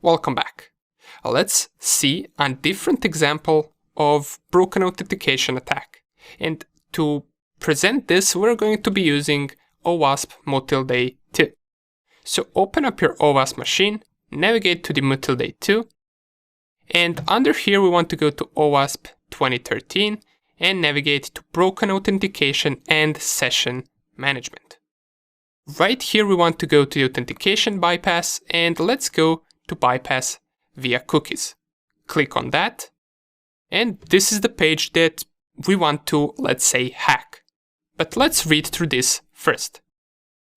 Welcome back. Let's see a different example of broken authentication attack. And to present this, we're going to be using OWASP Motilday 2. So open up your OWASP machine, navigate to the Motilday 2, and under here we want to go to OWASP 2013 and navigate to Broken Authentication and Session Management. Right here we want to go to the Authentication bypass, and let's go to bypass via cookies. Click on that, and this is the page that we want to, let's say, hack. But let's read through this first.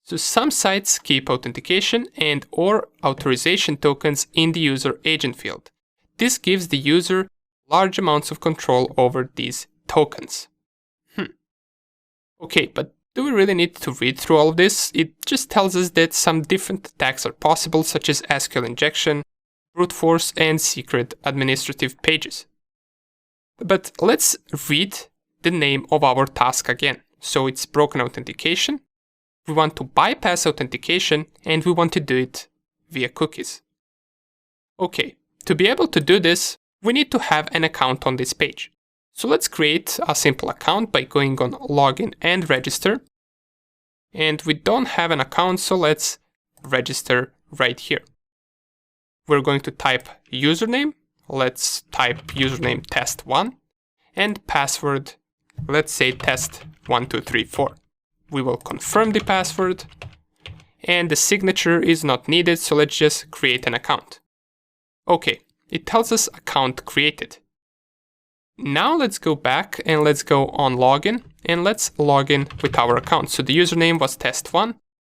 So some sites keep authentication and or authorization tokens in the user agent field. This gives the user large amounts of control over these tokens. Okay, but do we really need to read through all of this? It just tells us that some different attacks are possible, such as SQL injection, brute force, and secret administrative pages. But let's read the name of our task again. So it's broken authentication. We want to bypass authentication, and we want to do it via cookies. Okay, to be able to do this, we need to have an account on this page. So let's create a simple account by going on login and register. And we don't have an account, so let's register right here. We're going to type username. Let's type username test1 and password, let's say test1234. We will confirm the password, and the signature is not needed, so let's just create an account. Okay, it tells us account created. Now let's go back and let's go on login, and let's log in with our account. So the username was test1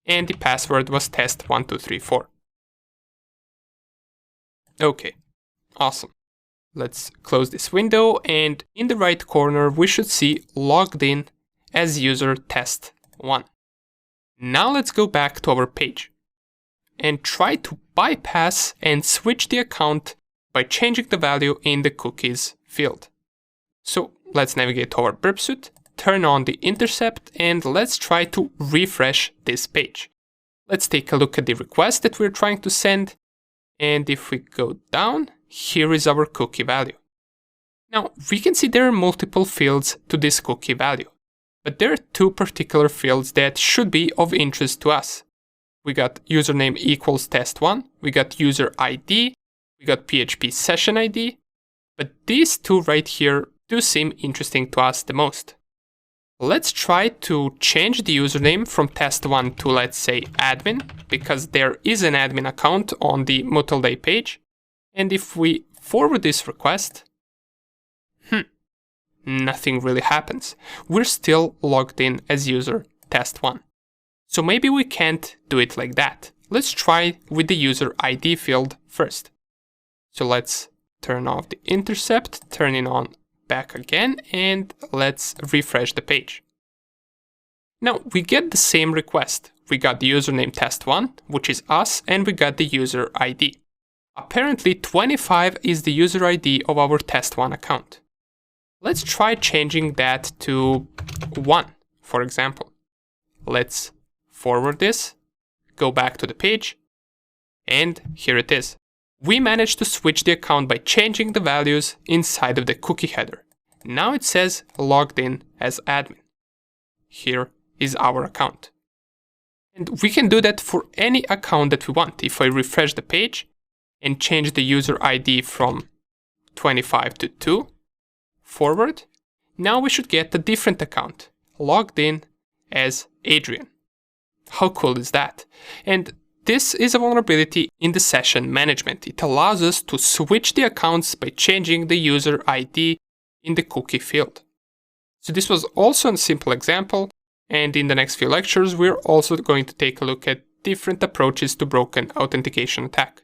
and the password was test1234. Okay, awesome. Let's close this window, and in the right corner we should see logged in as user test1. Now let's go back to our page and try to bypass and switch the account by changing the value in the cookies field. So let's navigate to our burp suite, turn on the intercept, and let's try to refresh this page. Let's take a look at the request that we're trying to send, and if we go down, here is our cookie value. Now we can see there are multiple fields to this cookie value, but there are two particular fields that should be of interest to us. We got username equals test1, we got user ID, we got PHP session ID, but these two right here do seem interesting to us the most. Let's try to change the username from test1 to, let's say, admin, because there is an admin account on the Motilday page. And if we forward this request, nothing really happens. We're still logged in as user test1. So maybe we can't do it like that. Let's try with the user ID field first. So let's turn off the intercept, turn it on back again, and let's refresh the page. Now we get the same request. We got the username test1, which is us, and we got the user ID. Apparently 25 is the user ID of our test1 account. Let's try changing that to 1, for example. Let's forward this, go back to the page, and here it is. We managed to switch the account by changing the values inside of the cookie header. Now it says logged in as admin. Here is our account. And we can do that for any account that we want. If I refresh the page and change the user ID from 25 to 2, forward, now we should get a different account, logged in as Adrian. How cool is that? And this is a vulnerability in the session management. It allows us to switch the accounts by changing the user ID in the cookie field. So this was also a simple example, and in the next few lectures we're also going to take a look at different approaches to broken authentication attack.